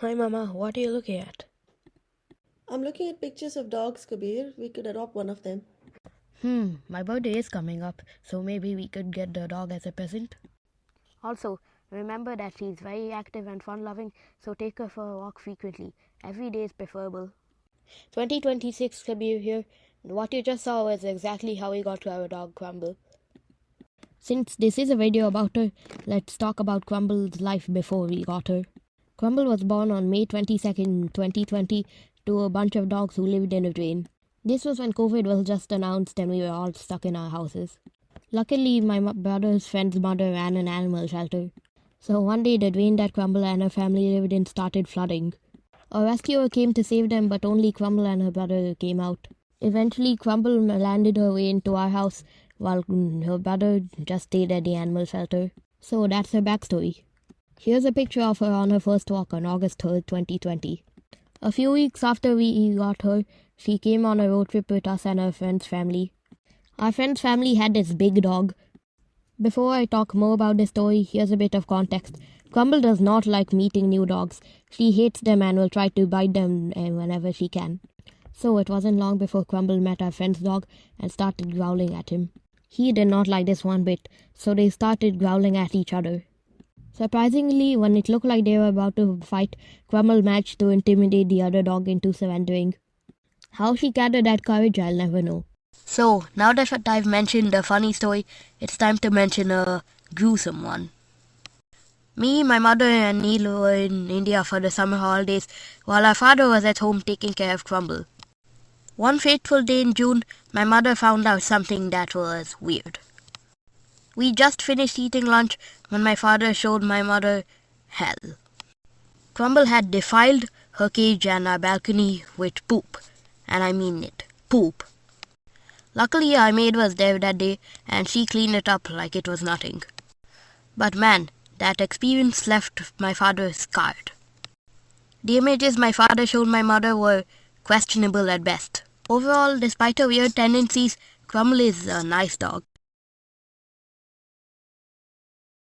Hi Mama, what are you looking at? I'm looking at pictures of dogs, Kabir. We could adopt one of them. My birthday is coming up, so maybe we could get the dog as a present. Also, remember that she's very active and fun loving, so take her for a walk frequently. Every day is preferable. 2026 Kabir here. What you just saw was exactly how we got to our dog Crumble. Since this is a video about her, let's talk about Crumble's life before we got her. Crumble was born on May 22nd, 2020 to a bunch of dogs who lived in a drain. This was when COVID was just announced and we were all stuck in our houses. Luckily, my brother's friend's mother ran an animal shelter. So one day the drain that Crumble and her family lived in started flooding. A rescuer came to save them, but only Crumble and her brother came out. Eventually, Crumble landed her way into our house, while her brother just stayed at the animal shelter. So that's her backstory. Here's a picture of her on her first walk on August 3rd, 2020. A few weeks after we got her, she came on a road trip with us and her friend's family. Our friend's family had this big dog. Before I talk more about this story, here's a bit of context. Crumble does not like meeting new dogs. She hates them and will try to bite them whenever she can. So it wasn't long before Crumble met our friend's dog and started growling at him. He did not like this one bit, so they started growling at each other. Surprisingly, when it looked like they were about to fight, Crumble managed to intimidate the other dog into surrendering. How she gathered that courage, I'll never know. So, now that I've mentioned a funny story, it's time to mention a gruesome one. Me, my mother, and Neil were in India for the summer holidays, while our father was at home taking care of Crumble. One fateful day in June, my mother found out something that was weird. We just finished eating lunch when my father showed my mother hell. Crumble had defiled her cage and our balcony with poop. And I mean it, poop. Luckily, our maid was there that day and she cleaned it up like it was nothing. But man, that experience left my father scarred. The images my father showed my mother were questionable at best. Overall, despite her weird tendencies, Crumble is a nice dog.